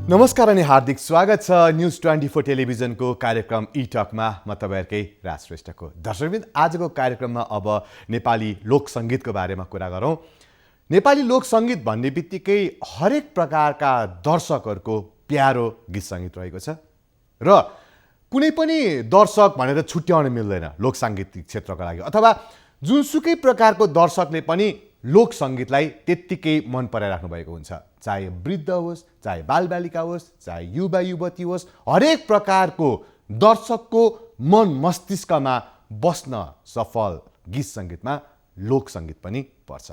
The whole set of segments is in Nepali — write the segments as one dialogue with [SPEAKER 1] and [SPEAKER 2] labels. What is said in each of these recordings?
[SPEAKER 1] नमस्कार अनि हार्दिक स्वागत छ न्यूज 24 टेलिभिजनको कार्यक्रम ई-टकमा। म तपाईहरुकै राज श्रेष्ठको। दर्शकवृन्द, आजको कार्यक्रममा अब नेपाली लोक संगीतको बारेमा कुरा गरौँ। नेपाली लोक संगीत भन्ने बित्तिकै हरेक प्रकारका दर्शकहरूको प्यारो गीत संगीत रहेको छ र कुनै पनि दर्शक भनेर छुट्याउन मिल्दैन लोक सांगीतिक क्षेत्रका लागि, अथवा जुनसुकै प्रकारको दर्शकले पनि लोक संगीतलाई त्यत्तिकै मन पराइराख्नु भएको हुन्छ। चाहे वृद्ध होस्, चाहे बालबालिका होस्, चाहे युवा युवती होस्, हरेक प्रकारको दर्शकको मन मस्तिष्कमा बस्न सफल गीत संगीतमा लोक संगीत पनि पर्छ।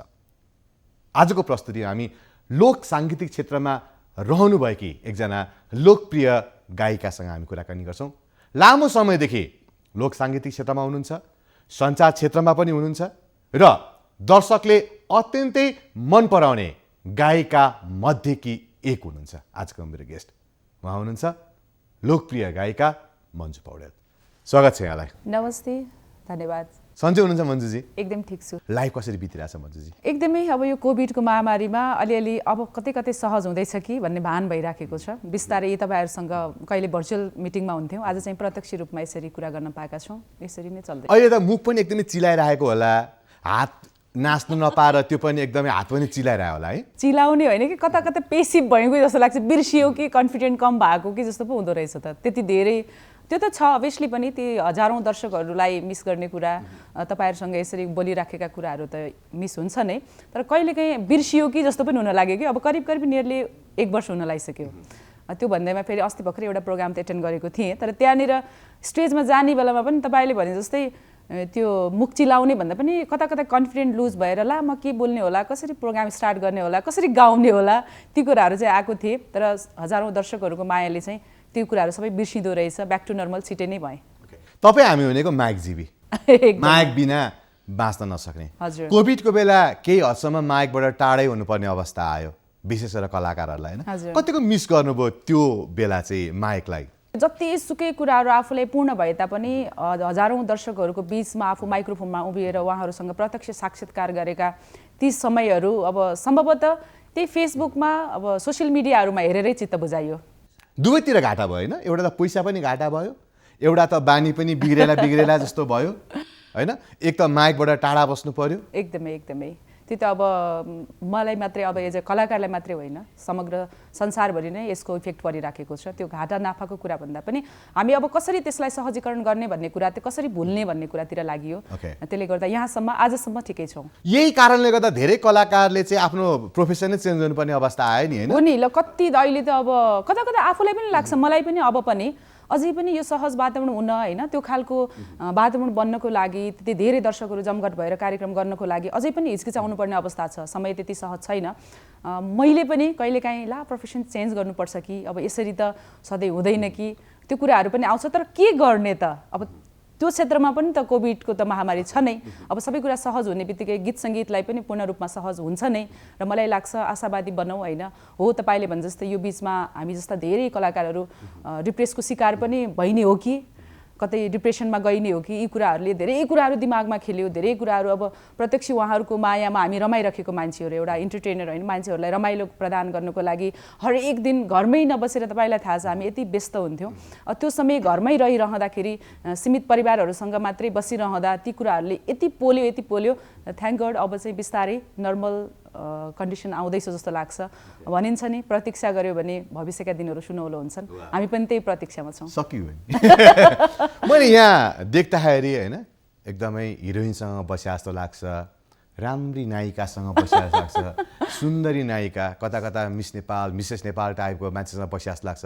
[SPEAKER 1] आजको प्रस्तुति हामी लोक सांगीतिक क्षेत्रमा रहनुभएकी एकजना लोकप्रिय गायिकासँग हामी कुराकानी गर्छौँ। लामो समयदेखि लोक सांगीतिक क्षेत्रमा हुनुहुन्छ, सञ्चार क्षेत्रमा पनि हुनुहुन्छ र दर्शकले अत्यन्तै मन पराउने गायिका मध्येकी एक हुनुहुन्छ। आजको मेरो गेस्ट उहाँ हुनुहुन्छ लोकप्रिय गायिका मन्जु पौडेल। स्वागत छ यहाँलाई।
[SPEAKER 2] नमस्ते, धन्यवाद।
[SPEAKER 1] सन्चै हुनुहुन्छ मन्जुजी?
[SPEAKER 2] एकदम ठिक छु।
[SPEAKER 1] लाइफ कसरी बितिरहेछ मन्जुजी?
[SPEAKER 2] एकदमै अब यो कोभिडको महामारीमा अलिअलि अब कतै कतै सहज हुँदैछ कि भन्ने भान भइराखेको छ। बिस्तारै तपाईहरुसँग कहिले भर्चुअल मिटिङमा हुन्थ्यौँ, आज चाहिँ प्रत्यक्ष रूपमा यसरी कुरा गर्न पाएका छौँ। यसरी नै चल्दै।
[SPEAKER 1] अहिले त मुख पनि एकदमै चिलाइरहेको होला, हात नाच्नु नपाएर त्यो पनि एकदमै हात पनि चिलाइरहेको होला है?
[SPEAKER 2] चिलाउने होइन कि कता कता पेसिभ भयो कि जस्तो लाग्छ, बिर्सियो कि कन्फिडेन्ट कम भएको कि जस्तो पो हुँदो रहेछ त। त्यति धेरै त्यो त छ अभियसली पनि, ती हजारौँ दर्शकहरूलाई मिस गर्ने कुरा, तपाईहरुसँग यसरी बोलिराखेका कुराहरू त मिस हुन्छ नै, तर कहिलेकाहीँ बिर्सियो कि जस्तो पनि हुन लाग्यो कि अब करिब करिब नियरली 1 वर्ष हुन लागिसक्यो। त्यो भन्दैमा फेरि अस्ति भर्खर एउटा प्रोग्राम त एटेन्ड गरेको थिएँ, तर त्यहाँनिर स्टेजमा जाने बेलामा पनि तपाईँले भने जस्तै त्यो मुख चिलाउने भन्दा पनि कता कता कन्फिडेन्ट लुज भएर ला म के बोल्ने होला, कसरी प्रोग्राम स्टार्ट गर्ने होला, कसरी गाउने होला, ती कुराहरू चाहिँ आएको थिए। तर हजारौँ दर्शकहरूको मायाले चाहिँ त्यो कुराहरू सबै बिर्सिँदो रहेछ। ब्याक टु नर्मल छिटै नै भएँ।
[SPEAKER 1] तपाईँ हामी भनेको माइक जीवी, माइक बिना बाँच्न नसक्ने।
[SPEAKER 2] हजुर,
[SPEAKER 1] कोभिडको बेला केही हदसम्म माइकबाट टाढै हुनुपर्ने अवस्था आयो, विशेष गरेर कलाकारहरूलाई होइन? कतिको मिस गर्नुभयो त्यो बेला चाहिँ माइकलाई?
[SPEAKER 2] जतिसुकै कुराहरू आफूलाई पूर्ण भए तापनि हजारौँ दर्शकहरूको बिचमा आफू माइक्रोफोनमा उभिएर उहाँहरूसँग प्रत्यक्ष साक्षात्कार गरेका ती समयहरू अब सम्भवतः त्यही फेसबुकमा अब सोसियल मिडियाहरूमा हेरेरै चित्त बुझाइयो।
[SPEAKER 1] दुवैतिर घाटा भयो होइन? एउटा त पैसा पनि घाटा भयो, एउटा त बानी पनि बिग्रेला जस्तो भयो होइन? एक त माइकबाट टाढा बस्नु पर्यो।
[SPEAKER 2] एकदमै एकदमै त्यो त अब मलाई मात्रै, अब एज अ कलाकारलाई मात्रै होइन, समग्र संसारभरि नै यसको इफेक्ट परिराखेको छ। त्यो घाटा नाफाको कुरा भन्दा पनि हामी अब कसरी त्यसलाई सहजीकरण गर्ने भन्ने कुरा, त्यो कसरी भुल्ने भन्ने कुरातिर लागियो। त्यसले गर्दा यहाँसम्म आजसम्म ठिकै छौँ।
[SPEAKER 1] यही कारणले गर्दा धेरै कलाकारले चाहिँ आफ्नो प्रोफेसनै चेन्ज गर्नुपर्ने अवस्था आयो नि होइन?
[SPEAKER 2] हो नि, ल कति अहिले त अब कता कता आफूलाई पनि लाग्छ, मलाई पनि अब पनि अझै पनि यो सहज वातावरण हुन होइन, त्यो खालको वातावरण बन्नको लागि, त्यति धेरै दर्शकहरू जमघट भएर कार्यक्रम गर्नको लागि अझै पनि हिचकिचाउनु पर्ने अवस्था छ। समय त्यति सहज छैन। मैले पनि कहिलेकाहीँ ला प्रोफेसन चेन्ज गर्नुपर्छ कि, अब यसरी त सधैँ हुँदैन कि, त्यो कुराहरू पनि आउँछ। तर के गर्ने त? अब त्यो क्षेत्रमा पनि त कोभिडको त महामारी छ नै। अब सबै कुरा सहज हुने बित्तिकै गीत सङ्गीतलाई पनि पूर्ण रूपमा सहज हुन्छ नै। र मलाई लाग्छ आशावादी बनाऊ होइन। हो, तपाईँले भने जस्तै यो बिचमा हामी जस्ता धेरै कलाकारहरू डिप्रेसको शिकार पनि भइ नै हो कि, कतै डिप्रेसनमा गइ नै हो कि, यी कुराहरूले धेरै कुराहरू दिमागमा खेल्यो। धेरै कुराहरू अब प्रत्यक्ष उहाँहरूको मायामा हामी रमाइरहेको मान्छेहरू, एउटा इन्टरटेनर होइन, मान्छेहरूलाई रमाइलो प्रदान गर्नको लागि हरेक दिन घरमै नबसेर, तपाईँलाई थाहा छ हामी यति व्यस्त हुन्थ्यौँ। त्यो समय घरमै रहिरहँदाखेरि, सीमित परिवारहरूसँग मात्रै बसिरहँदा ती कुराहरूले यति पोल्यो। थ्याङ्क गड अब चाहिँ बिस्तारै नर्मल कन्डिसन आउँदैछ जस्तो लाग्छ। भनिन्छ नि, प्रतीक्षा गर्यो भने भविष्यका दिनहरू सुनौलो हुन्छन्। हामी पनि त्यही प्रतीक्षामा छौँ।
[SPEAKER 1] सकियो मैले यहाँ देख्दाखेरि होइन, एकदमै हिरोइनसँग बसे जस्तो लाग्छ, राम्री नायिकासँग बसे जस्तो लाग्छ, सुन्दरी नायिका, कता कता मिस नेपाल, मिसेस नेपाल टाइपको मान्छेसँग बसे जस्तो लाग्छ।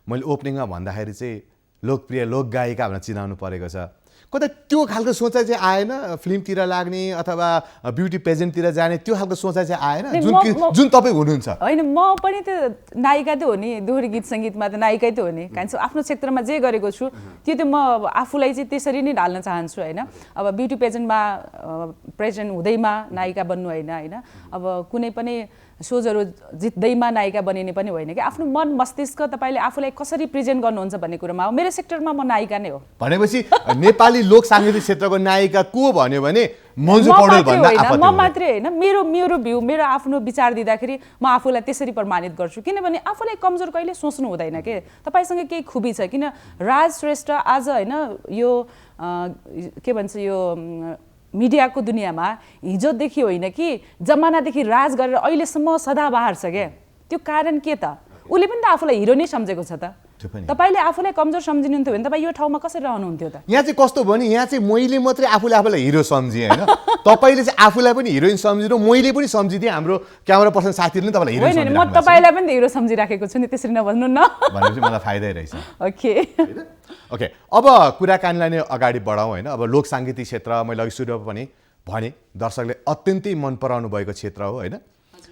[SPEAKER 1] मैले ओपनिङमा भन्दाखेरि चाहिँ लोकप्रिय लोकगायिका भनेर चिनाउनु परेको छ। कता त्यो खालको सोचाइ चाहिँ आएन? फिल्मतिर लाग्ने अथवा ब्युटी पेजेन्टतिर जाने त्यो खालको सोचाइ चाहिँ आएन जुन तपाईँ हुनुहुन्छ?
[SPEAKER 2] होइन, म पनि त नायिका त हो नि, दोहोरी गीत सङ्गीतमा त नायिकै त हो नि। कान्छ आफ्नो क्षेत्रमा जे गरेको छु त्यो त म आफूलाई चाहिँ त्यसरी नै ढाल्न चाहन्छु होइन। अब ब्युटी पेजेन्टमा प्रेजेन्ट हुँदैमा नायिका बन्नु होइन, अब कुनै पनि सोजहरू जित्दैमा नायिका बनिने पनि होइन कि, आफ्नो मन मस्तिष्क तपाईँले आफूलाई कसरी प्रेजेन्ट गर्नुहुन्छ भन्ने कुरोमा हो। मेरो सेक्टरमा म नायिका नै हो।
[SPEAKER 1] भनेपछि नेपाली नेपाली लोक साङ्गीतिक क्षेत्रको नायिका को भन्यो भने मन्जु
[SPEAKER 2] म
[SPEAKER 1] पौडेल
[SPEAKER 2] मात्रै
[SPEAKER 1] भन्दा
[SPEAKER 2] होइन,
[SPEAKER 1] आपत्ति
[SPEAKER 2] म
[SPEAKER 1] हुँदैन।
[SPEAKER 2] मात्रै होइन, मेरो भ्यू, मेरो आफ्नो विचार दिँदाखेरि म आफूलाई त्यसरी प्रमाणित गर्छु, किनभने आफूलाई कमजोर कहिले सोच्नु हुँदैन के। तपाईसँग केही खुबी छ, किन राज श्रेष्ठ आज होइन यो के भन्छ यो मिडियाको दुनियाँमा हिजोदेखि होइन कि जमानादेखि राज गरेर अहिलेसम्म सदाबहार छ क्या। त्यो कारण के त? उसले पनि त आफूलाई हिरो नै सम्झेको छ त। तपाईले आफूलाई कमजोर सम्झिनुहुन्थ्यो भने तपाईँ यो ठाउँमा कसरी रहनुहुन्थ्यो त?
[SPEAKER 1] यहाँ चाहिँ कस्तो भयो नि, यहाँ चाहिँ मैले मात्रै आफूलाई हिरो सम्झेँ होइन, तपाईँले चाहिँ आफूलाई पनि हिरोइन सम्झिनु, मैले पनि सम्झिदिएँ, हाम्रो क्यामेरा पर्सन साथीहरूले नि तपाईँलाई हिरोइन
[SPEAKER 2] होइन, म तपाईँलाई पनि त हिरो सम्झिराखेको छु नि, त्यसरी नभन्नु न
[SPEAKER 1] भनेपछि मलाई फाइदै रहेछ।
[SPEAKER 2] ओके
[SPEAKER 1] ओके, अब कुराकानीलाई नै अगाडि बढाउँ होइन। अब लोक साङ्गीतिक क्षेत्र मैले अघि सुरुमा पनि भने दर्शकले अत्यन्तै मन पराउनु भएको क्षेत्र हो होइन।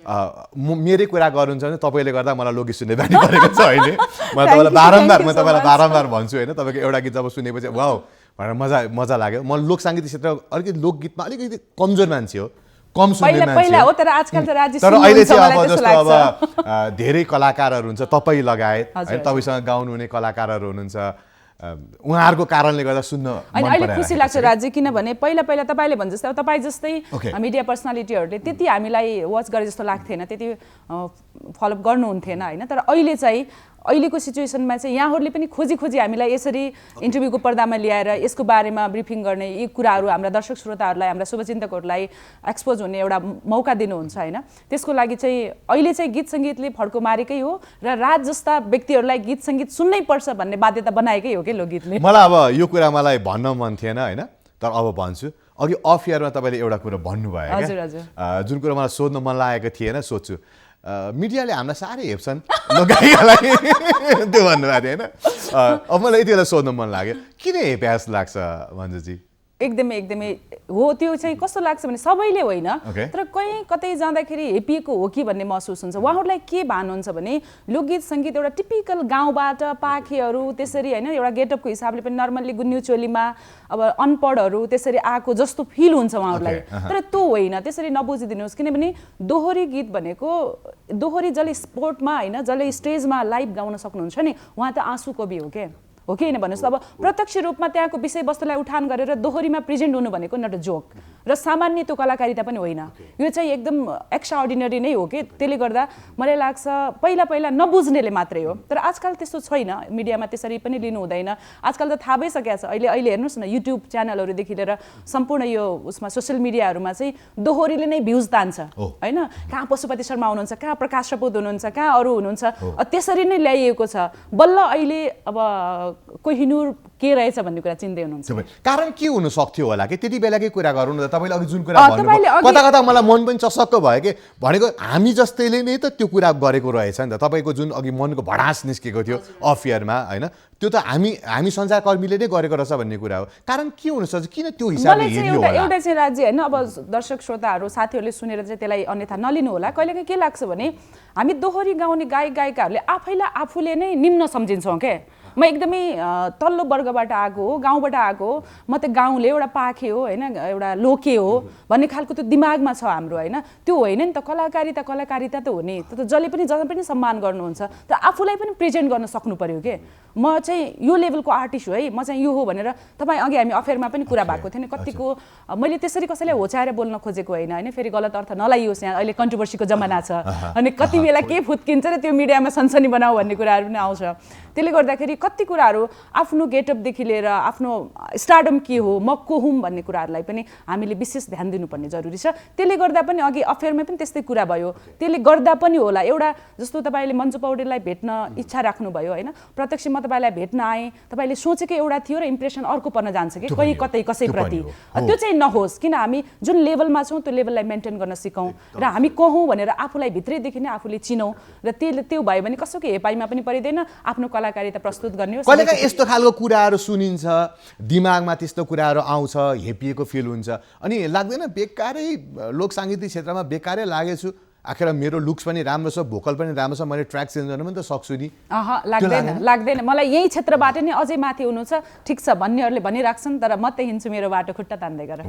[SPEAKER 1] मेरै कुरा गर्नुहुन्छ भने तपाईँले गर्दा मलाई लोकगीत सुन्ने बानी परेको छ अहिले। म तपाईँलाई बारम्बार भन्छु होइन, तपाईँको एउटा गीत जब सुनेपछि वाउ भनेर मजा लाग्यो। म लोक साङ्गीतिक क्षेत्र अलिकति लोकगीतमा अलिकति कमजोर मान्छे हो, कम सुन्ने मान्छे हो,
[SPEAKER 2] तर आजकल त राज्य
[SPEAKER 1] तर अहिले चाहिँ अब जस्तो अब धेरै कलाकारहरू हुन्छ तपाईँ लगायत होइन, तपाईँसँग गाउनुहुने कलाकारहरू हुनुहुन्छ, उहाँहरूको कारणले गर्दा सुन्न
[SPEAKER 2] अनि अहिले खुसी लाग्छ राज्य, किनभने पहिला तपाईँले भने जस्तै अब तपाईँ जस्तै मिडिया पर्सनालिटीहरूले त्यति हामीलाई वाच गरे जस्तो लाग्थेन, त्यति फलोअप गर्नुहुन्थेन होइन। तर अहिले चाहिँ अहिलेको सिचुएसनमा चाहिँ यहाँहरूले पनि खोजी हामीलाई यसरी इन्टरभ्यूको पर्दामा ल्याएर यसको बारेमा ब्रिफिङ गर्ने, यी कुराहरू हाम्रा दर्शक श्रोताहरूलाई, हाम्रा शुभचिन्तकहरूलाई एक्सपोज हुने एउटा मौका दिनुहुन्छ होइन। त्यसको लागि चाहिँ अहिले चाहिँ गीत सङ्गीतले फड्को मारेकै हो र राज जस्ता व्यक्तिहरूलाई गीत सङ्गीत सुन्नै पर्छ भन्ने बाध्यता बनाएकै हो कि लोकगीतले।
[SPEAKER 1] मलाई अब यो कुरा मलाई भन्न मन थिएन होइन, तर अब भन्छु। अघि अफ इयरमा तपाईँले एउटा कुरा भन्नुभयो क्या, जुन कुरा मलाई सोध्न मन लागेको थिएन, सोध्छु मिडियाले हामीलाई साह्रै हेप्छन् गायकलाई त्यो भन्नुभएको थियो होइन। अब मलाई यति बेला सोध्न मन लाग्यो, किन हेपे जस्तो लाग्छ मन्जुजी?
[SPEAKER 2] एकदमै हो, त्यो चाहिँ कस्तो लाग्छ भने सबैले होइन, तर कहीँ कतै जाँदाखेरि हेपिएको हो कि भन्ने महसुस हुन्छ। उहाँहरूलाई के भानुहुन्छ भने लोकगीत सङ्गीत एउटा टिपिकल गाउँबाट पाखेहरू त्यसरी होइन, एउटा गेटअपको हिसाबले पनि नर्मल्ली गुन्यु चोलीमा अब अनपढहरू त्यसरी आएको जस्तो फिल हुन्छ उहाँहरूलाई, तर त्यो होइन, त्यसरी नबुझिदिनुहोस्। किनभने दोहोरी गीत भनेको दोहोरी जसले स्पोर्टमा होइन, जसले स्टेजमा लाइभ गाउन सक्नुहुन्छ नि, उहाँ त आँसु कवि हो के, हो कि होइन भन्नुहोस्। अब प्रत्यक्ष रूपमा त्यहाँको विषयवस्तुलाई उठान गरेर दोहोरीमा प्रेजेन्ट हुनु भनेको नट अ जोक र सामान्य त्यो कलाकारिता पनि होइन, यो चाहिँ एकदम एक्स्ट्रा अर्डिनरी नै हो कि। त्यसले गर्दा मलाई लाग्छ पहिला नबुझ्नेले मात्रै हो, तर आजकल त्यस्तो छैन, मिडियामा त्यसरी पनि लिनु हुँदैन। आजकल त थाहा भइसकेको छ, अहिले हेर्नुहोस् न युट्युब च्यानलहरूदेखि लिएर सम्पूर्ण यो उसमा सोसियल मिडियाहरूमा चाहिँ दोहोरीले नै भ्युज तान्छ होइन। कहाँ पशुपति शर्मा हुनुहुन्छ, कहाँ प्रकाश सपुत हुनुहुन्छ, कहाँ अरू हुनुहुन्छ, त्यसरी नै ल्याइएको छ। बल्ल अहिले अब कोहिनुर के रहेछ भन्ने कुरा चिन्दै हुनुहुन्छ।
[SPEAKER 1] कारण के हुन सक्थ्यो होला कि त्यति बेलाकै कुरा गरौँ न त। तपाईँले अघि जुन कुरा भन्नुभयो कता मलाई मन पनि चसक्क भयो कि, भनेको हामी जस्तैले नै त त्यो कुरा गरेको रहेछ नि त। तपाईँको जुन अघि मनको भडास निस्केको थियो अफ इयरमा होइन, त्यो त हामी सञ्चारकर्मीले नै गरेको रहेछ भन्ने कुरा हो। कारण के हुन सक्छ, किन त्यो हिसाबले हेर्नु होला?
[SPEAKER 2] एउटा चाहिँ राज्य होइन, अब दर्शक श्रोताहरू साथीहरूले सुनेर चाहिँ त्यसलाई अन्यथा नलिनु होला। कहिलेकाहीँ के लाग्छ भने हामी दोहोरी गाउने गायकहरूले आफूले नै निम्न सम्झिन्छौँ क्या। म एकदमै तल्लो वर्गबाट आएको हो, गाउँबाट आएको हो, म त गाउँले एउटा पाखे हो होइन, एउटा लोके हो भन्ने खालको त्यो दिमागमा छ हाम्रो होइन। त्यो होइन नि त, कलाकारिता त हो नि, त्यो त जसले पनि सम्मान गर्नुहुन्छ, तर आफूलाई पनि प्रेजेन्ट गर्न सक्नु पर्यो के। म चाहिँ यो लेभलको आर्टिस्ट हो है, म चाहिँ यो हो भनेर तपाईँ अघि हामी अफेयरमा पनि कुरा भएको थियो नि, कतिको मैले त्यसरी कसैलाई होचाएर बोल्न खोजेको होइन होइन, फेरि गलत अर्थ नलाइयोस्, यहाँ अहिले कन्ट्रोभर्सीको जमाना छ अनि कति बेला के फुत्किन्छ र त्यो मिडियामा सनसनी बनाऊ भन्ने कुराहरू पनि आउँछ। त्यसले गर्दाखेरि कति कुराहरू आफ्नो गेटअपदेखि लिएर आफ्नो स्टारडम के हो, म को हुँ भन्ने कुराहरूलाई पनि हामीले विशेष ध्यान दिनुपर्ने जरुरी छ। त्यसले गर्दा पनि अघि अफेयरमा पनि त्यस्तै कुरा भयो, त्यसले गर्दा पनि होला एउटा जस्तो तपाईँले मन्जु पौडेललाई भेट्न इच्छा राख्नुभयो होइन, प्रत्यक्ष म तपाईँलाई भेट्न आएँ, तपाईँले सोचेको एउटा थियो र इम्प्रेसन अर्को पर्न जान्छ कि कतै कसैप्रति, त्यो चाहिँ नहोस्। किन हामी जुन लेभलमा छौँ त्यो लेभललाई मेन्टेन गर्न सिकौँ र हामी को हौँ भनेर आफूलाई भित्रैदेखि नै आफूले चिनौँ र त्यो भयो भने कसैको हेपाइमा पनि परिँदैन, आफ्नो कलाकारिता प्रस्तुत गर्ने हो।
[SPEAKER 1] कहिलेकाहीँ यस्तो खालको कुराहरू सुनिन्छ, दिमागमा त्यस्तो कुराहरू आउँछ, हेपिएको फिल हुन्छ, अनि लाग्दैन बेकारै लोक साङ्गीतिक क्षेत्रमा बेकारै लागेछु, आखिर मेरो लुक्स पनि राम्रो छ, भोकल पनि राम्रो छ, मैले ट्र्याक चेन्ज गर्न पनि त सक्छु नि।
[SPEAKER 2] लाग्दैन मलाई यही क्षेत्रबाट नै अझै माथि हुनु छ, ठिक छ भन्नेहरूले भनिराख्छन्, तर म त हिँड्छु मेरो बाटो खुट्टा तान्दै गरेर।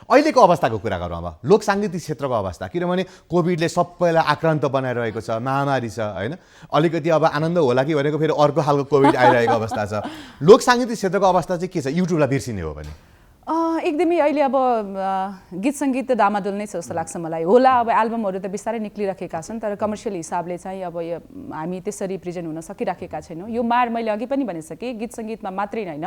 [SPEAKER 1] अहिलेको अवस्थाको कुरा गरौँ अब लोकसाङ्गीतिक क्षेत्रको अवस्था, किनभने कोभिडले सबैलाई आक्रान्त बनाइरहेको छ, महामारी छ होइन। अलिकति अब आनन्द होला कि भनेको फेरि अर्को खालको कोभिड आइरहेको अवस्था छ। लोकसाङ्गीतिक क्षेत्रको अवस्था चाहिँ के छ, युट्युबलाई बिर्सिने हो भने?
[SPEAKER 2] एकदमै अहिले अब गीत सङ्गीत त डामाडोल नै छ जस्तो लाग्छ मलाई। होला अब एल्बमहरू त बिस्तारै निक्लिरहेका छन्, तर कमर्सियल हिसाबले चाहिँ अब हामी त्यसरी प्रेजेन्ट हुन सकिराखेका छैनौँ। यो मार मैले अघि पनि भनिसकेँ, गीत सङ्गीतमा मात्रै होइन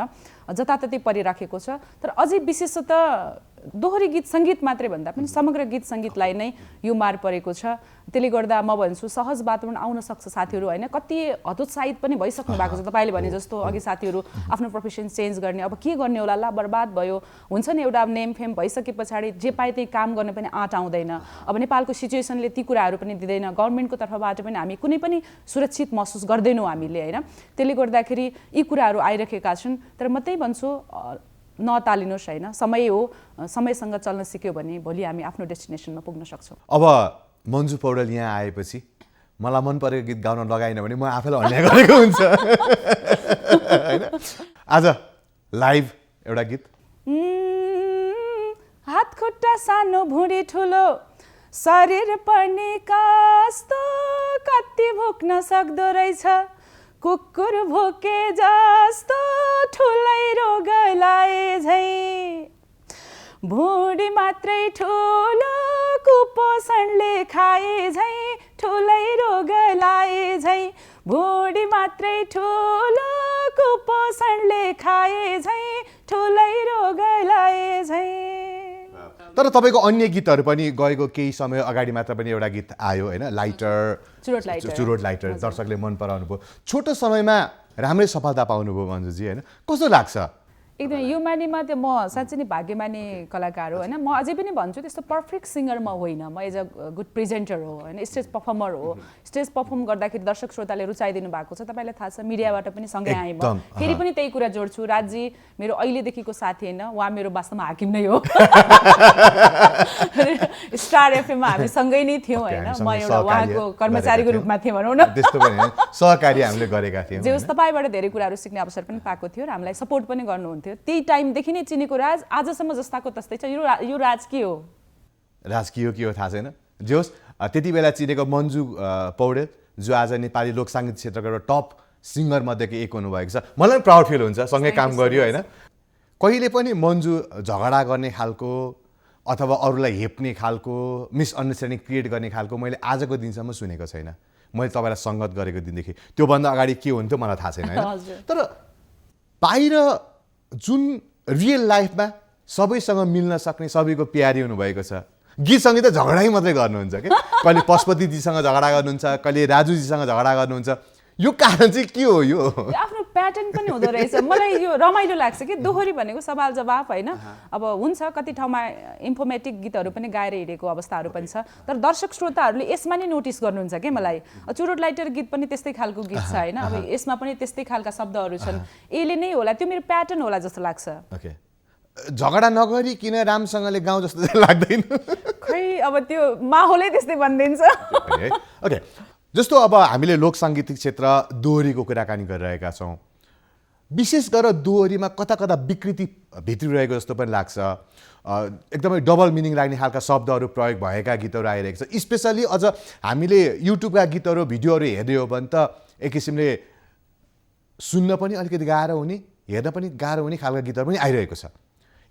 [SPEAKER 2] जताततै परिराखेको छ। तर अझै विशेषतः दोहोरी गीत सङ्गीत मात्रै भन्दा पनि समग्र गीत सङ्गीतलाई नै यो मार परेको छ। त्यसले गर्दा म भन्छु सहज वातावरण आउन सक्छ साथीहरू होइन। कति हतोत्साहित पनि भइसक्नु भएको छ तपाईँले भने जस्तो, अघि साथीहरू आफ्नो प्रोफेसन चेन्ज गर्ने, अब के गर्ने होला, ला बर्बाद भयो हुन्छ नि, एउटा नेम फेम भइसके पछाडि जे पाए त्यही काम गर्ने पनि आँट आउँदैन। अब नेपालको सिचुएसनले ती कुराहरू पनि दिँदैन, गभर्मेन्टको तर्फबाट पनि हामी कुनै पनि सुरक्षित महसुस गर्दैनौँ हामीले होइन। त्यसले गर्दाखेरि यी कुराहरू आइरहेका छन्। तर म त्यही भन्छु नतालिनुहोस् होइन, समय हो, समयसँग चल्न सिक्यो भने भोलि हामी आफ्नो डेस्टिनेसनमा पुग्न सक्छौँ।
[SPEAKER 1] अब मन्जु पौडेल यहाँ आएपछि मलाई मन परेको गीत गाउन लगाएन भने म आफैलाई अन्याय गरेको हुन्छ होइन। आज लाइभ एउटा गीत।
[SPEAKER 2] हात खुट्टा सानो भुँडी ठुलो शरीर पनि कस्तो कति भोक्न सक्दो रहेछ, कुकुर भोके जस्तो ठुलै रोग लाए झै, भुँडी मात्रै ठुलो कुपोषणले खाए झै, ठुलै रोग लाए झै, भुँडी मात्रै ठुलो कुपोषणले खाए झै, ठुलै रोग लाए झै।
[SPEAKER 1] तर तपाईँको अन्य गीतहरू पनि गएको केही समय अगाडि मात्र पनि एउटा गीत आयो होइन, चुरोट लाइटर दर्शकले मन पराउनु भयो। छोटो समयमा राम्रै सफलता पाउनुभयो मन्जुजी होइन, कस्तो लाग्छ?
[SPEAKER 2] एकदमै युमानीमा त्यो म साँच्चै नै भाग्यमानी कलाकार हो होइन। म अझै पनि भन्छु त्यस्तो पर्फेक्ट सिङ्गर म होइन, म एज अ गुड प्रेजेन्टर हो होइन, स्टेज पर्फर्मर हो। स्टेज पर्फर्म गर्दाखेरि दर्शक श्रोताले रुचाइदिनु भएको छ, तपाईँलाई थाहा छ मिडियाबाट पनि सँगै आएँ म। फेरि पनि त्यही कुरा जोड्छु, राजी मेरो अहिलेदेखिको साथी होइन, उहाँ मेरो वास्तवमा हाकिम नै हो। स्टार एफएममा हामी सँगै नै थियौँ होइन, म एउटा उहाँको कर्मचारीको रूपमा थिएँ भनौँ न,
[SPEAKER 1] त्यस्तो पनि सहकारी हामीले गरेका थियौँ।
[SPEAKER 2] जे होस् तपाईँबाट धेरै कुराहरू सिक्ने अवसर पनि पाएको थियो र हामीलाई सपोर्ट पनि गर्नुहुन्थ्यो। त्यही टाइमदेखि नै चिनेको राज आजसम्म जस्ताको तस्तै छ। यो राज के हो?
[SPEAKER 1] राज के हो थाहा छैन। जे होस् त्यति बेला चिनेको मन्जु पौडेल जो आज नेपाली लोकसाङ्गीत क्षेत्रको एउटा टप सिङ्गर मध्येको एक हुनुभएको छ, मलाई पनि प्राउड फिल हुन्छ, सँगै काम गरियो होइन। कहिले पनि मन्जु झगडा गर्ने खालको अथवा अरूलाई हेप्ने खालको, मिसअन्डरस्ट्यान्डिङ क्रिएट गर्ने खालको मैले आजको दिनसम्म सुनेको छैन। मैले तपाईँलाई सङ्गत गरेको दिनदेखि, त्योभन्दा अगाडि के हुन्थ्यो मलाई थाहा छैन होइन। तर बाहिर जुन रियल लाइफमा सबैसँग मिल्न सक्ने, सबैको प्यारी हुनुभएको छ। गीत सङ्गीत त झगडै मात्रै गर्नुहुन्छ कि, कहिले पशुपतिजीसँग झगडा गर्नुहुन्छ, कहिले राजुजीसँग झगडा गर्नुहुन्छ। यो कारण चाहिँ के हो? यो
[SPEAKER 2] आफ्नो प्याटर्न पनि हुँदो रहेछ। मलाई यो रमाइलो लाग्छ कि दोहोरी भनेको सवाल जवाफ होइन। अब हुन्छ कति ठाउँमा इन्फर्मेटिभ गीतहरू पनि गाएर हिँडेको अवस्थाहरू पनि छ, तर दर्शक श्रोताहरूले यसमा नै नोटिस गर्नुहुन्छ कि मलाई चुरोट लाइटर गीत पनि त्यस्तै खालको गीत छ होइन। अब यसमा पनि त्यस्तै खालका शब्दहरू छन्, यसले नै होला, त्यो मेरो प्याटर्न होला जस्तो लाग्छ।
[SPEAKER 1] ओके, झगडा नगरिकन राम्रोसँगले गाउँ जस्तो चाहिँ लाग्दैन
[SPEAKER 2] खै, अब त्यो माहौलै त्यस्तै बनिदिन्छ।
[SPEAKER 1] ओके, जस्तो अब हामीले लोकसाङ्गीतिक क्षेत्र दोहोरीको कुराकानी गरिरहेका छौँ, विशेष गरेर दोहोरीमा कता कता विकृति भित्रिरहेको जस्तो पनि लाग्छ। एकदमै डबल मिनिङ लाग्ने खालका शब्दहरू प्रयोग भएका गीतहरू आइरहेको छ। स्पेसली अझ हामीले युट्युबका गीतहरू भिडियोहरू हेर्ने हो भने त एक किसिमले सुन्न पनि अलिकति गाह्रो हुने, हेर्न पनि गाह्रो हुने खालका गीतहरू पनि आइरहेको छ।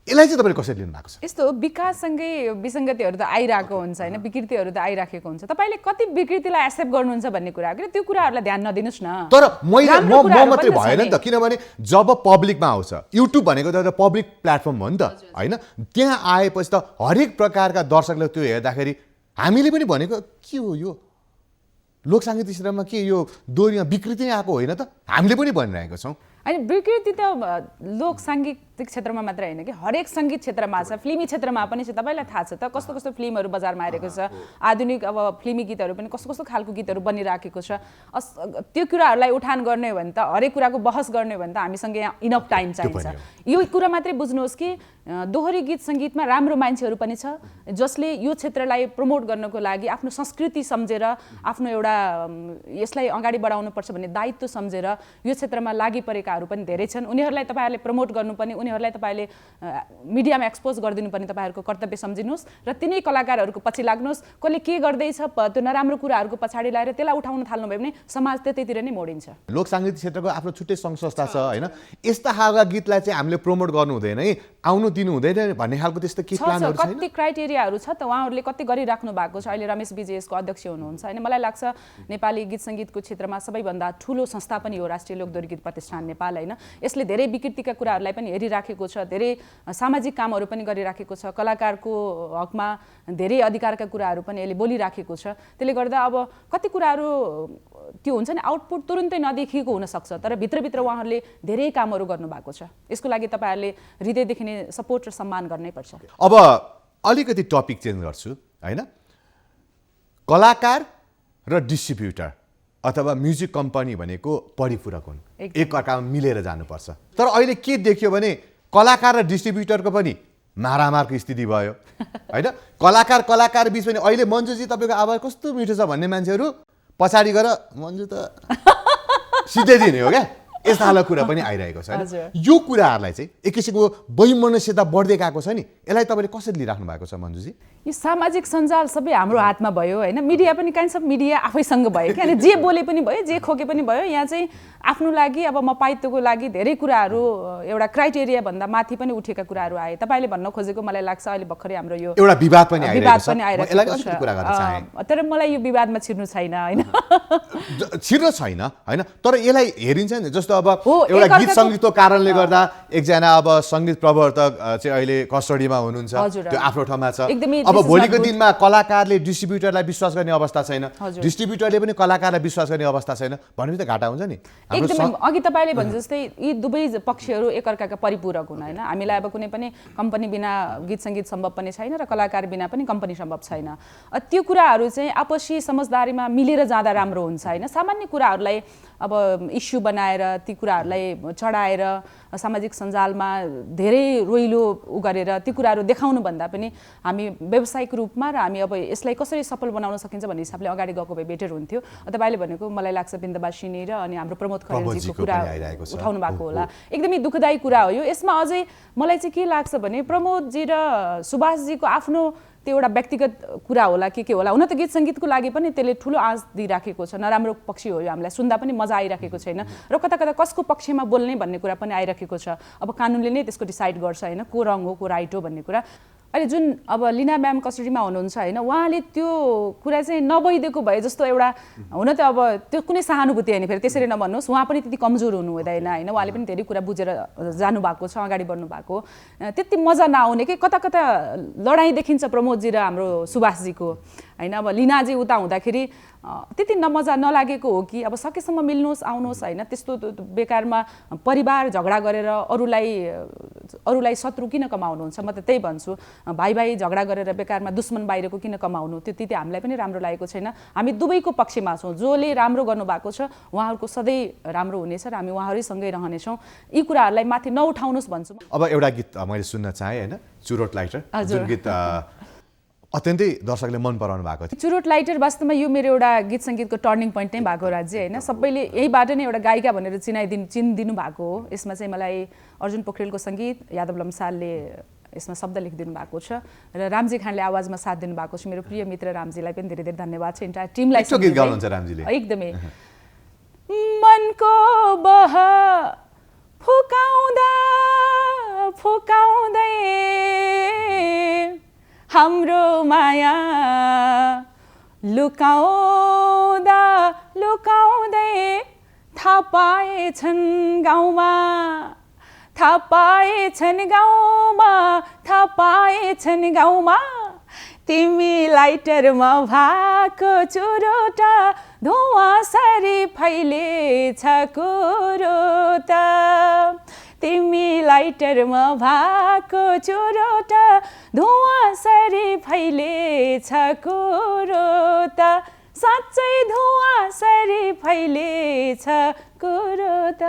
[SPEAKER 1] यसलाई चाहिँ तपाईँले कसरी लिनु भएको छ?
[SPEAKER 2] यस्तो विकाससँगै विसङ्गतिहरू त आइरहेको हुन्छ होइन, विकृतिहरू त आइराखेको हुन्छ। तपाईँले कति विकृतिलाई एक्सेप्ट गर्नुहुन्छ भन्ने कुरा हो, त्यो कुराहरूलाई ध्यान नदिनुहोस् न।
[SPEAKER 1] तर म मात्रै भएन नि त, किनभने जब पब्लिकमा आउँछ, युट्युब भनेको त एउटा पब्लिक प्लेटफर्म हो नि त होइन, त्यहाँ आएपछि त हरेक प्रकारका दर्शकले त्यो हेर्दाखेरि हामीले पनि भनेको के हो यो लोकसाङ्गीतिक क्षेत्रमा, के यो दोहोरीमा विकृति नै आएको होइन त, हामीले पनि भनिरहेको छौँ।
[SPEAKER 2] होइन विकृति त लोक साङ्गीतिक क्षेत्रमा मात्र होइन कि हरेक सङ्गीत क्षेत्रमा छ, फिल्मी क्षेत्रमा पनि छ। तपाईँलाई थाहा छ त कस्तो कस्तो फिल्महरू बजारमा आइरहेको छ, आधुनिक अब फिल्मी गीतहरू पनि कस्तो कस्तो खालको गीतहरू बनिराखेको छ। त्यो कुराहरूलाई उठान गर्ने हो भने त, हरेक कुराको बहस गर्ने हो भने त हामीसँग यहाँ इनफ टाइम चाहिन्छ। यो कुरा मात्रै बुझ्नुहोस् कि दोहोरी गीत सङ्गीतमा राम्रो मान्छेहरू पनि छ जसले यो क्षेत्रलाई प्रमोट गर्नको लागि आफ्नो संस्कृति सम्झेर, आफ्नो एउटा यसलाई अगाडि बढाउनुपर्छ भन्ने दायित्व सम्झेर यो क्षेत्रमा लागि परेकाहरू पनि धेरै छन्। उनीहरूलाई तपाईँहरूले प्रमोट गर्नुपर्ने, उनीहरूलाई तपाईँले मिडियामा एक्सपोज गरिदिनुपर्ने तपाईँहरूको कर्तव्य सम्झिनुहोस् र तिनै कलाकारहरूको पछि लाग्नुहोस्। कसले के गर्दैछ त्यो नराम्रो कुराहरूको पछाडि लगाएर त्यसलाई उठाउन थाल्नुभयो भने समाज त्यतैतिर नै मोडिन्छ।
[SPEAKER 1] लोक साङ्गीतिक क्षेत्रको आफ्नो छुट्टै सङ्घ संस्था छ होइन, यस्ता खालका गीतलाई चाहिँ हामीले प्रमोट गर्नु हुँदैन है, आउनु दिनु हुँदैन भन्ने खालको त्यस्तो के प्लानहरू छैन?
[SPEAKER 2] कति क्राइटेरियाहरू छ त, उहाँहरूले कति गरिराख्नु भएको छ। अहिले रमेश विजयसको अध्यक्ष हुनुहुन्छ होइन। मलाई लाग्छ नेपाली गीत सङ्गीतको क्षेत्रमा सबैभन्दा ठुलो संस्था पनि हो राष्ट्रिय लोकदोहोरी गीत प्रतिष्ठान नेपाल होइन। यसले धेरै विकृतिका कुराहरूलाई पनि हेरिराखेको छ, धेरै सामाजिक कामहरू पनि गरिराखेको छ, कलाकारको हकमा धेरै अधिकारका कुराहरू पनि यसले बोलिराखेको छ। त्यसले गर्दा अब कति कुराहरू त्यो हुन्छ नि आउटपुट तुरुन्तै नदेखिएको हुनसक्छ, तर भित्रभित्र उहाँहरूले धेरै कामहरू गर्नुभएको छ। यसको लागि तपाईँहरूले हृदयदेखि नै सपोर्ट र सम्मान गर्नै पर्छ।
[SPEAKER 1] अब अलिकति टपिक चेन्ज गर्छु होइन, कलाकार र डिस्ट्रिब्युटर अथवा म्युजिक कम्पनी भनेको परिपूरक हुन्, एकअर्कामा मिलेर जानुपर्छ। तर अहिले के देखियो भने कलाकार र डिस्ट्रिब्युटरको पनि मारामारको स्थिति भयो होइन। कलाकार बिच पनि अहिले मन्जुजी तपाईँको आवाज कस्तो मिठो छ भन्ने मान्छेहरू पछाडि गएर मन्जु त सिधै दिने हो क्या, यस्ता खालको कुरा पनि आइरहेको छ। यो कुराहरूलाई चाहिँ एक किसिमको वैमनस्यता बढ्दै गएको छ नि, यसलाई तपाईँले कसरी लिइराख्नु भएको छ मन्जुजी?
[SPEAKER 2] यो सामाजिक सञ्जाल सबै हाम्रो हातमा भयो होइन। मिडिया पनि काइन्ड अफ मिडिया आफैसँग भयो क्या, जे बोले पनि भयो, जे खोके पनि भयो। यहाँ चाहिँ आफ्नो लागि अब मपाइत्वको लागि धेरै कुराहरू एउटा क्राइटेरिया भन्दा माथि पनि उठेका कुराहरू आए। तपाईँले भन्न खोजेको मलाई लाग्छ अहिले भर्खरै हाम्रो यो
[SPEAKER 1] एउटा विवाद पनि
[SPEAKER 2] आइरहेको छ, तर मलाई यो विवादमा छिर्नु छैन होइन,
[SPEAKER 1] छिर्न छैन होइन। तर यसलाई हेरिन्छ नि जस्तो अब एउटा गीत सङ्गीतको कारणले गर्दा एकजना अब सङ्गीत प्रवर्तक चाहिँ अहिले कस्टडीमा हुनुहुन्छ, त्यो आफ्नो ठाउँमा छ। अब भोलिको दिनमा कलाकारले डिस्ट्रिब्युटरलाई विश्वास गर्ने अवस्था छैन, डिस्ट्रिब्युटरले पनि कलाकारलाई विश्वास गर्ने अवस्था छैन भनेपछि त घाटा हुन्छ नि।
[SPEAKER 2] एकदमै अघि तपाईँले भने जस्तै यी दुवै पक्षहरू एकअर्काका परिपूरक हुन् होइन। हामीलाई अब कुनै पनि कम्पनी बिना गीत सङ्गीत सम्भव पनि छैन र कलाकार बिना पनि कम्पनी सम्भव छैन। त्यो कुराहरू चाहिँ आपसी समझदारीमा मिलेर जाँदा राम्रो हुन्छ होइन। सामान्य कुराहरूलाई अब इस्यु बनाएर ती कुराहरूलाई चढाएर सामाजिक सञ्जालमा धेरै रोइलो गरेर ती कुराहरू देखाउनु भन्दा पनि हामी व्यावसायिक रूपमा र हामी अब यसलाई कसरी सफल बनाउन सकिन्छ भन्ने हिसाबले अगाडि गएको भए बेटर हुन्थ्यो। तपाईँले भनेको मलाई लाग्छ बिन्दवासिनी र अनि हाम्रो प्रमोद खरेलजीको कुरा उठाउनु भएको होला, एकदमै दुःखदायी कुरा हो यो। यसमा अझै मलाई चाहिँ के लाग्छ भने प्रमोदजी र सुभाषजीको आफ्नो त्यो एउटा व्यक्तिगत कुरा होला के होला। हुन त गीत सङ्गीतको लागि पनि त्यसले ठुलो आँच दिइराखेको छ, नराम्रो पक्ष हो यो, हामीलाई सुन्दा पनि मजा आइराखेको छैन र कता कता कसको पक्षमा बोल्ने भन्ने कुरा पनि आइराखेको छ। अब कानुनले नै त्यसको डिसाइड गर्छ होइन, को रङ हो को राइट हो भन्ने कुरा। अहिले जुन अब लिना म्याम कस्टडीमा हुनुहुन्छ होइन, उहाँले त्यो कुरा चाहिँ नभइदिएको भए जस्तो एउटा हुन त अब त्यो कुनै सहानुभूति होइन, फेरि त्यसरी नभन्नुहोस्, उहाँ पनि त्यति कमजोर हुनु हुँदैन होइन। उहाँले पनि धेरै कुरा बुझेर जानुभएको छ, अगाडि बढ्नु भएको। त्यति मजा नआउने कि कता कता लडाइँ देखिन्छ प्रमोदजी र हाम्रो सुभाषजीको होइन। अब लिनाजी उता हुँदाखेरि त्यति नमजा नलागेको हो कि अब सकेसम्म मिल्नुहोस् आउनुहोस् होइन। त्यस्तो बेकारमा परिवार झगडा गरेर अरूलाई शत्रु किन कमाउनुहुन्छ? म त त्यही भन्छु, भाइ झगडा गरेर बेकारमा दुश्मन बाहिरको किन कमाउनु? त्यो त्यति हामीलाई पनि राम्रो लागेको छैन। हामी दुवैको पक्षमा छौँ, जसले राम्रो गर्नुभएको छ उहाँहरूको सधैँ राम्रो हुनेछ र हामी उहाँहरूसँगै रहनेछौँ। यी कुराहरूलाई माथि नउठाउनुहोस् भन्छु।
[SPEAKER 1] अब एउटा गीत मैले सुन्न चाहेँ होइन, चुरोट लाइटर, जुन गीत अत्यन्तै दर्शकले मन पराउनु भएको थियो।
[SPEAKER 2] चुरोट लाइटर वास्तवमा यो मेरो एउटा गीत सङ्गीतको टर्निङ पोइन्ट नै भएको राज्य होइन। सबैले यहीबाट नै एउटा गायिका भनेर चिनिदिनु भएको हो। यसमा चाहिँ मलाई अर्जुन पोखरेलको सङ्गीत, यादव लम्सालले यसमा शब्द लेखिदिनु भएको छ र रामजी खानले आवाजमा साथ दिनुभएको छ। मेरो प्रिय मित्र रामजीलाई पनि धेरै धेरै धन्यवाद छ, इन्टायर टिमलाई। एकदमै मनको बह फुकाउँदा फुकाउँदै हाम्रो माया लुकाउँदा लुकाउँदै थाहा पाएछन् गाउँमा, थाहा पाएछन् गाउँमा, थाहा पाएछन् गाउँमा, तिमी लाइटरमा भएको चुरोट धुवाँसरी फैलेछ कुरोट, तिमी लाइटरमा भएको चुरोट धुवाँसरी फैलेछ कुरोट, साँच्चै धुवाँसरी फैलेछ कुरोट।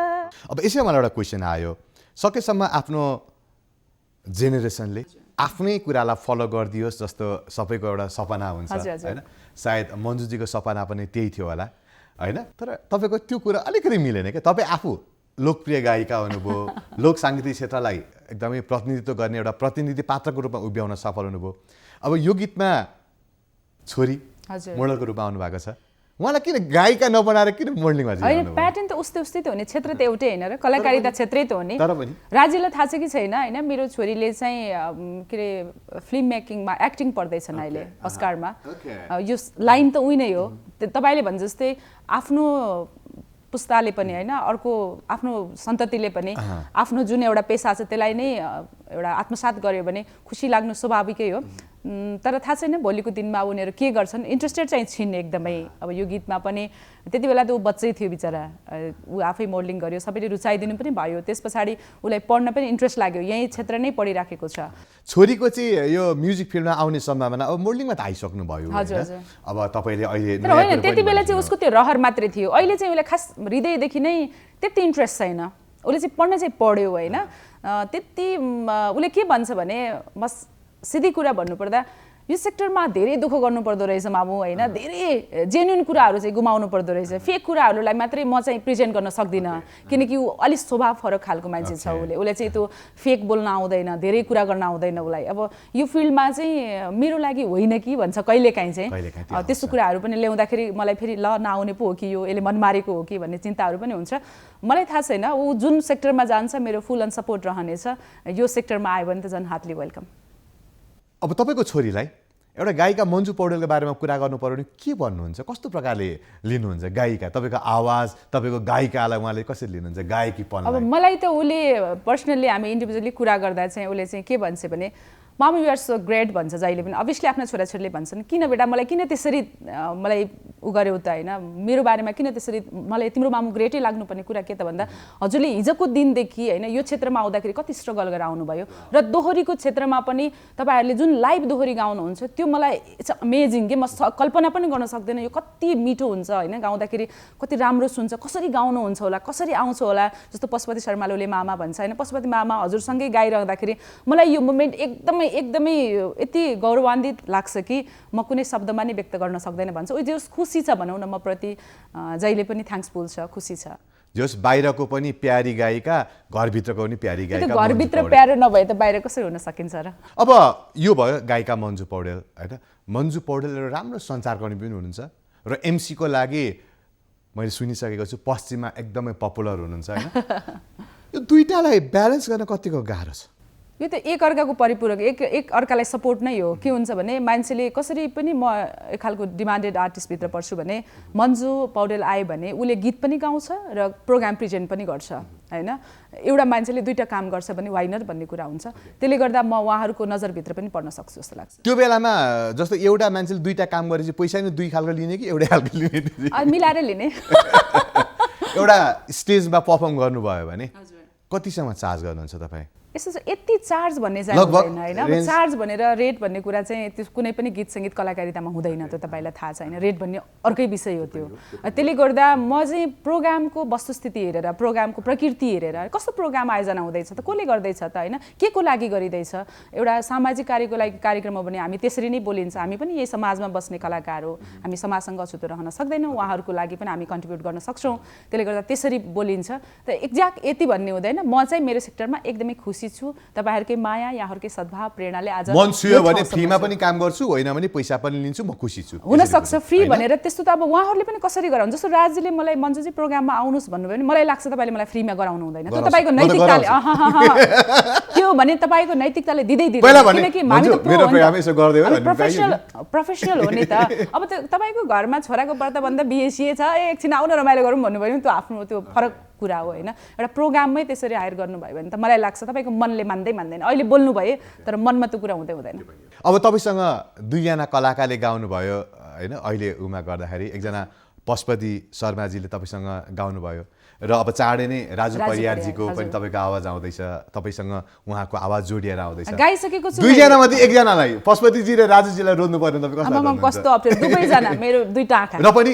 [SPEAKER 1] अब यसै मलाई एउटा क्वेसन आयो, सकेसम्म आफ्नो जेनेरेसनले आफ्नै कुरालाई फलो गरिदियोस् जस्तो सबैको एउटा सपना हुन्छ होइन। सायद मन्जुजीको सपना पनि त्यही थियो होला होइन। तर तपाईँको त्यो कुरा अलिकति मिलेन क्या। तपाईँ आफू लोकप्रिय गायिका हुनुभयो, लोक साङ्गीतिक क्षेत्रलाई एकदमै प्रतिनिधित्व गर्ने एउटा प्रतिनिधि पात्रको रूपमा उभ्याउन सफल हुनुभयो। अब यो गीतमा छोरी
[SPEAKER 2] हजुर
[SPEAKER 1] मोडलको रूपमा आउनु भएको छ, उहाँलाई किन गायिका नबनाएर किन मोडलिङमा
[SPEAKER 2] होइन प्याटर्न त उस्तै त हो नि, क्षेत्र त एउटै होइन र कलाकारिता क्षेत्रै त हो नि।
[SPEAKER 1] तर पनि
[SPEAKER 2] राज्यलाई थाहा छ कि छैन होइन, मेरो छोरीले चाहिँ के अरे फिल्म मेकिङमा एक्टिङ पढ्दैछन् अहिले अस्कारमा। यो लाइन त उही नै हो, तपाईँले भने जस्तै आफ्नो पुस्ताले पनि होइन, अर्को आफ्नो सन्ततिले पनि आफ्नो जुन एउटा पेसा छ त्यसलाई नै एउटा आत्मसात गर्यो भने खुसी लाग्नु स्वाभाविकै हो। तर थाहा छैन भोलिको दिनमा उनीहरू के गर्छन्, इन्ट्रेस्टेड चाहिँ छिन् एकदमै। अब यो गीतमा पनि त्यति बेला त ऊ बच्चै थियो बिचरा, ऊ आफै मोडलिङ गर्यो, सबैले रुचाइदिनु पनि भयो, त्यस पछाडि उसलाई पढ्न पनि इन्ट्रेस्ट लाग्यो, यही क्षेत्र नै पढिराखेको छ।
[SPEAKER 1] छोरीको चाहिँ यो म्युजिक फिल्डमा आउने सम्भावना अब मोडलिङमा त आइसक्नु भयो
[SPEAKER 2] हजुर
[SPEAKER 1] होइन? अब तपाईँले अहिले
[SPEAKER 2] तर होइन त्यति बेला चाहिँ उसको त्यो रहर मात्रै थियो, अहिले चाहिँ उसलाई खास हृदयदेखि नै त्यति इन्ट्रेस्ट छैन, उसले चाहिँ पढ्न चाहिँ पढ्यो होइन। त्यति उसले के भन्छ भने बस सिधी कुरा भन्नुपर्दा यो सेक्टरमा धेरै दुःख गर्नुपर्दो रहेछ मामु होइन, धेरै जेन्युन कुराहरू चाहिँ गुमाउनु पर्दो रहेछ, फेक कुराहरूलाई मात्रै म चाहिँ प्रेजेन्ट गर्न सक्दिनँ, किनकि ऊ अलिक स्वभाव फरक खालको मान्छे छ, उसले चाहिँ त्यो फेक बोल्न आउँदैन, धेरै कुरा गर्न आउँदैन उसलाई। अब यो फिल्डमा चाहिँ मेरो लागि होइन कि भन्छ कहिलेकाहीँ चाहिँ, त्यस्तो कुराहरू पनि ल्याउँदाखेरि मलाई फेरि ल नआउने पो हो कि यो यसले मन मारेको हो कि भन्ने चिन्ताहरू पनि हुन्छ, मलाई थाहा छैन। ऊ जुन सेक्टरमा जान्छ मेरो फुल अन सपोर्ट रहनेछ, यो सेक्टरमा आयो भने त झन् हार्टली वेलकम।
[SPEAKER 1] अब तपाईँको छोरीलाई एउटा गायिका मन्जु पौडेलको बारेमा कुरा गर्नु पर्यो भने के भन्नुहुन्छ, कस्तो प्रकारले लिनुहुन्छ गायिका, तपाईँको आवाज, तपाईँको गायिकालाई उहाँले कसरी लिनुहुन्छ गायकीपन?
[SPEAKER 2] अब मलाई त उसले पर्सनल्ली हामी इन्डिभिजुअली कुरा गर्दा चाहिँ उसले चाहिँ के भन्छ भने मामा यु आर सो ग्रेट भन्छ जहिले पनि, अभियसली आफ्ना छोराछोरीले भन्छन् किन बेटा मलाई किन त्यसरी मलाई उ गर्यो त होइन, मेरो बारेमा किन त्यसरी, मलाई तिम्रो मामु ग्रेटै लाग्नुपर्ने कुरा के त भन्दा हजुरले हिजोको दिनदेखि होइन यो क्षेत्रमा आउँदाखेरि कति स्ट्रगल गरेर आउनुभयो र दोहोरीको क्षेत्रमा पनि तपाईँहरूले जुन लाइभ दोहोरी गाउनुहुन्छ त्यो मलाई इट्स अमेजिङ के, म कल्पना पनि गर्न सक्दैन यो कति मिठो हुन्छ होइन, गाउँदाखेरि कति राम्रो सुन्छ, कसरी गाउनुहुन्छ होला, कसरी आउँछ होला। जस्तो पशुपति शर्माले उसले मामा भन्छ होइन, पशुपति मामा हजुरसँगै गाइरहँदाखेरि मलाई यो मोमेन्ट एकदमै यति गौरवान्वित लाग्छ कि म कुनै शब्दमा नै व्यक्त गर्न सक्दैन भन्छ। ऊ जस खुसी छ भनौँ न, म प्रति जहिले पनि थ्याङ्क्सफुल छ, खुसी छ।
[SPEAKER 1] जस बाहिरको पनि प्यारी गायिका, घरभित्रको पनि प्यारी गायिका।
[SPEAKER 2] घरभित्र प्यारो नभए त बाहिर कसरी हुन सकिन्छ र?
[SPEAKER 1] अब यो भयो गायिका मन्जु पौडेल होइन, मन्जु पौडेल एउटा राम्रो सञ्चारकर्मी पनि हुनुहुन्छ र एमसीको लागि मैले सुनिसकेको छु पश्चिममा एकदमै पपुलर हुनुहुन्छ होइन। यो दुईटालाई ब्यालेन्स गर्न कतिको गाह्रो छ?
[SPEAKER 2] यो त एक अर्काको परिपूरक, एक अर्कालाई सपोर्ट नै हो। के हुन्छ भने मान्छेले कसरी पनि म एक खालको डिमान्डेड आर्टिस्टभित्र पर्छु भने मन्जु पौडेल आयो भने उसले गीत पनि गाउँछ र प्रोग्राम प्रेजेन्ट पनि गर्छ होइन। एउटा मान्छेले दुईटा काम गर्छ भने वाइ नट भन्ने कुरा हुन्छ, त्यसले गर्दा म उहाँहरूको नजरभित्र पनि पर्न सक्छु जस्तो लाग्छ।
[SPEAKER 1] त्यो बेलामा जस्तो एउटा मान्छेले दुईटा काम गरेपछि पैसा नि दुई खालको लिने कि एउटै खालको लिने?
[SPEAKER 2] मिलाएर लिने।
[SPEAKER 1] एउटा स्टेजमा पर्फर्म गर्नुभयो भने कतिसम्म चार्ज गर्नुहुन्छ तपाईँ?
[SPEAKER 2] यस्तो छ यति चार्ज भन्ने चाहिँ हुँदैन होइन, अब चार्ज भनेर रेट भन्ने कुरा चाहिँ त्यो कुनै पनि गीत सङ्गीत कलाकारितामा हुँदैन, त्यो तपाईँलाई थाहा छ होइन। रेट भन्ने अर्कै विषय हो त्यो, त्यसले गर्दा म चाहिँ प्रोग्रामको वस्तुस्थिति हेरेर, प्रोग्रामको प्रकृति हेरेर कस्तो प्रोग्राम आयोजना हुँदैछ त, कसले गर्दैछ त होइन, के को लागि गरिँदैछ। एउटा सामाजिक कार्यको लागि कार्यक्रम हो भने हामी त्यसरी नै बोलिन्छ, हामी पनि यही समाजमा बस्ने कलाकार हो, हामी समाजसँग अछुतो रहन सक्दैनौँ, उहाँहरूको लागि पनि हामी कन्ट्रिब्युट गर्न सक्छौँ, त्यसले गर्दा त्यसरी बोलिन्छ। त एक्ज्याक्ट यति भन्ने हुँदैन। म चाहिँ मेरो सेक्टरमा एकदमै खुसी छु, तपाईहरुकै माया यहाँहरुकै सद्भाव प्रेरणाले आज
[SPEAKER 1] मन छुयो भने फ्रीमा पनि काम गर्छु, होइन भने पैसा पनि लिन्छु, म खुसी छु।
[SPEAKER 2] हुन सक्छ फ्री भनेर त्यस्तो त अब उहाँहरुले पनि कसरी गराउन्। जस्तो राज्यले मलाई मन्जुजी प्रोग्राममा आउनुस् भन्नुभयो भने मलाई लाग्छ तपाईले मलाई फ्रीमा गराउनु हुँदैन, त्यो तपाईको नैतिकताले के हो भने तपाईको नैतिकताले दिदै दिदैन, किनकि हामी त
[SPEAKER 1] मेरो प्रोग्राम यसो गर्दै हो
[SPEAKER 2] प्रोफेसनल हो नि त। अब तपाईको घरमा छोराको व्रत भन्दा बिएसीए छ, एकछिन आउन रमाइलो गरौँ भन्नुभयो भने त्यो आफ्नो त्यो फरक कुरा हो होइन। एउटा प्रोग्राममै त्यसरी हायर गर्नुभयो भने त मलाई लाग्छ तपाईको मनले मान्दैन। अहिले बोल्नु भए तर मनमा त्यो कुरा हुँदैन।
[SPEAKER 1] अब तपाईसँग दुईजना कलाकारले गाउनुभयो होइन, अहिले उमा गर्दाखेरि एकजना पशुपति शर्माजीले तपाईसँग गाउनुभयो र अब चाँडै नै राजु परियारजीको पनि तपाईको आवाज आउँदैछ, तपाईसँग उहाँको आवाज जोडिएर आउँदैछ।
[SPEAKER 2] गाइसकेको छु
[SPEAKER 1] दुईजना मध्ये एकजनालाई पशुपतिजी र राजुजीलाई रोज्नु पर्ने तपाईँ
[SPEAKER 2] कस्तो अप्ठ्यारो, दुवैजना मेरो दुईटा आँखा
[SPEAKER 1] र पनि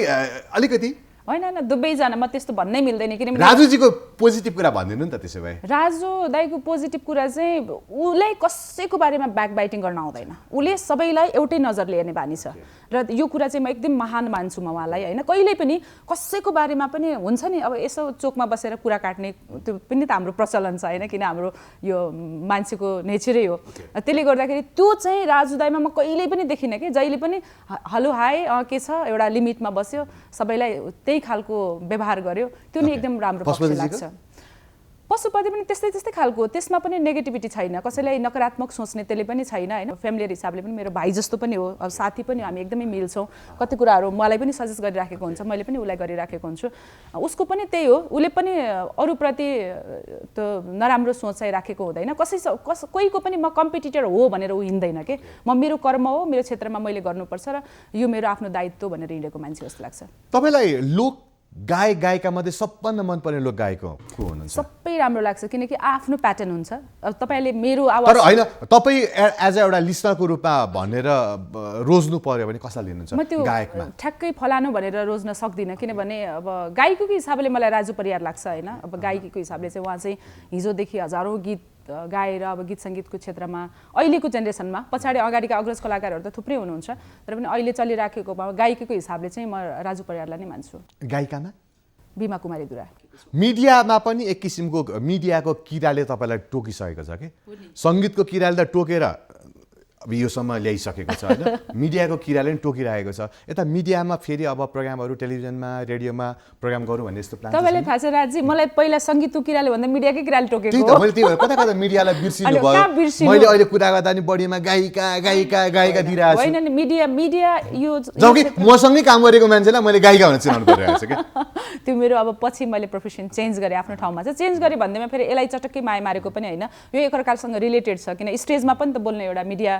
[SPEAKER 1] अलिकति
[SPEAKER 2] होइन होइन दुवैजनामा त्यस्तो भन्नै मिल्दैन किनभने
[SPEAKER 1] राजुजीको पोजिटिभ कुरा भनिदिनु नि त त्यसो भए।
[SPEAKER 2] राजु दाईको पोजिटिभ कुरा चाहिँ उसलाई कसैको बारेमा ब्याकबाइटिङ गर्न आउँदैन, उसले सबैलाई एउटै नजरले हेर्ने बानी छ र यो कुरा चाहिँ म एकदम महान मान्छु म उहाँलाई होइन। कहिल्यै पनि कसैको बारेमा पनि हुन्छ नि अब यसो चोकमा बसेर कुरा काट्ने त्यो पनि त हाम्रो प्रचलन छ होइन, किन हाम्रो यो मान्छेको नेचरै हो। त्यसले गर्दाखेरि त्यो चाहिँ राजु दाईमा म कहिल्यै पनि देखिनँ कि जहिले पनि हेलो हाई के छ एउटा लिमिटमा बस्यो, सबैलाई त्यही खालको व्यवहार गर्यो, त्यो नि एकदम राम्रो पक्ष लाग्छ। पशुपति पनि त्यस्तै खालको, त्यसमा पनि नेगेटिभिटी छैन, कसैलाई नकारात्मक सोच्ने त्यसले पनि छैन होइन। फ्यामिलियर हिसाबले पनि मेरो भाइ जस्तो पनि हो, अब साथी पनि, हामी एकदमै मिल्छौँ। कति कुराहरू मलाई पनि सजेस्ट गरिराखेको हुन्छ, मैले पनि उसलाई गरिराखेको हुन्छु। उसको पनि त्यही हो, उसले पनि अरूप्रति त्यो नराम्रो सोच चाहिँ राखेको हुँदैन। कोहीको पनि म कम्पिटिटर हो भनेर ऊ हिँड्दैन कि, म मेरो कर्म हो, मेरो क्षेत्रमा मैले गर्नुपर्छ र यो मेरो आफ्नो दायित्व भनेर हिँडेको मान्छे जस्तो लाग्छ।
[SPEAKER 1] तपाईँलाई लोक गायिका मध्ये सबभन्दा मनपर्ने लोक गायक को हुनुहुन्छ?
[SPEAKER 2] सबै राम्रो लाग्छ किनकि आफ्नो प्याटर्न हुन्छ। अब तपाईँले मेरो आवाज
[SPEAKER 1] तर होइन, तपाईँ एज एउटा लिसनरको रूपमा भनेर रोज्नु पर्यो भने कसलाई लिनुहुन्छ
[SPEAKER 2] म त्यो
[SPEAKER 1] गायकमा?
[SPEAKER 2] ठ्याक्कै फलानु भनेर रोज्न सक्दिनँ किनभने अब गायकीको हिसाबले मलाई राजु परियार लाग्छ होइन। अब गायकीको हिसाबले चाहिँ उहाँ चाहिँ हिजोदेखि हजारौँ गीत गाएर अब गीत सङ्गीतको क्षेत्रमा अहिलेको जेनेरेसनमा, पछाडि अगाडिका अग्रज कलाकारहरू त थुप्रै हुनुहुन्छ, तर पनि अहिले चलिराखेको गायकीको हिसाबले चाहिँ म राजु परियारलाई नै मान्छु।
[SPEAKER 1] गायिकामा
[SPEAKER 2] बिमा कुमारी दुरा।
[SPEAKER 1] मिडियामा पनि एक किसिमको मिडियाको किराले तपाईँलाई टोकिसकेको छ कि, सङ्गीतको किराले त टोकेर अब योसम्म ल्याइसकेको छ होइन, मिडियाको किराले पनि टोकिरहेको छ। यता मिडियामा फेरि अब प्रोग्रामहरू टेलिभिजनमा रेडियोमा प्रोग्राम गरौँ भन्ने यस्तो प्लान
[SPEAKER 2] तपाईँलाई थाहा छ राजी, मलाई पहिला सङ्गीतको किराले भन्दा मिडियाकै किराले टोकेको
[SPEAKER 1] त्यही त, मैले त्यही भएर कता कता मिडियालाई बिर्सिनु भयो। मैले अहिले कुरा गर्दा नि बढीमा गायिका दिइरहेको छु।
[SPEAKER 2] होइन नि, मिडिया यो
[SPEAKER 1] जबकि मसँगै काम गरेको मान्छेलाई मैले गायिका भनेर चिनाउनु परिरहेको छ क्या।
[SPEAKER 2] त्यो मेरो अब पछि मैले प्रोफेसन चेन्ज गरेँ, आफ्नो ठाउँमा चाहिँ चेन्ज गरेँ भन्दैमा फेरि यसलाई चटक्कै माया मारेको पनि होइन, यो एकअर्कासँग रिलेटेड छ किन स्टेजमा पनि त बोल्ने एउटा मिडिया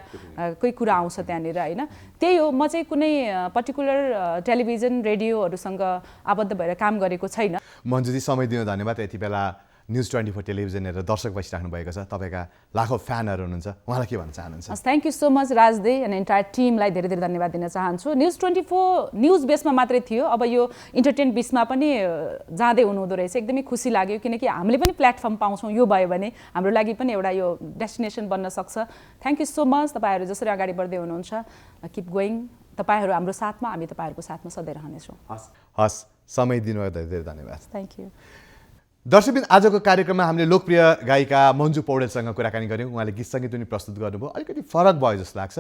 [SPEAKER 2] कोही कुरा आउँछ त्यहाँनिर होइन। त्यही हो, म चाहिँ कुनै पर्टिकुलर टेलिभिजन रेडियोहरूसँग आबद्ध भएर काम गरेको छैन।
[SPEAKER 1] मन्जुजी समय दिनु धन्यवाद। यति बेला न्युज 24 टेलिभिजन हेरेर दर्शक बसिराख्नु भएको छ, तपाईँका लाखौँ फ्यानहरू हुनुहुन्छ, उहाँलाई के भन्न चाहनुहुन्छ?
[SPEAKER 2] Thank you so much Rajde and entire टिमलाई धेरै धेरै धन्यवाद दिन चाहन्छु। न्युज 24 न्युज बेसमा मात्रै थियो, अब यो इन्टरटेन बिचमा पनि जाँदै हुनुहुँदो रहेछ, एकदमै खुसी लाग्यो किनकि हामीले पनि प्लेटफर्म पाउँछौँ, यो भयो भने हाम्रो लागि पनि एउटा यो डेस्टिनेसन बन्न सक्छ। थ्याङ्क यू सो मच, तपाईँहरू जसरी अगाडि बढ्दै हुनुहुन्छ, किप गोइङ, तपाईँहरू हाम्रो साथमा, हामी तपाईँहरूको साथमा सधैँ रहनेछौँ।
[SPEAKER 1] हस्, समय दिनुभयो धेरै धेरै धन्यवाद।
[SPEAKER 2] Thank you.
[SPEAKER 1] दर्शकबिन, आजको कार्यक्रममा हामीले लोकप्रिय गायिका मन्जु पौडेलसँग कुराकानी गऱ्यौँ। उहाँले गीत सङ्गीत पनि प्रस्तुत गर्नुभयो, अलिकति फरक भयो जस्तो लाग्छ,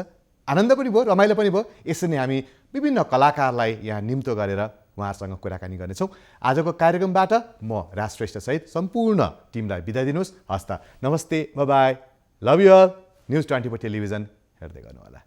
[SPEAKER 1] आनन्द पनि भयो, रमाइलो पनि भयो। यसरी नै हामी विभिन्न कलाकारलाई यहाँ निम्तो गरेर उहाँहरूसँग कुराकानी गर्नेछौँ। आजको कार्यक्रमबाट म राज श्रेष्ठसहित सम्पूर्ण टिमलाई बिदा दिनुहोस्। हस् त, नमस्ते, bye, love you all. News 24 television हेर्दै गर्नुहोला।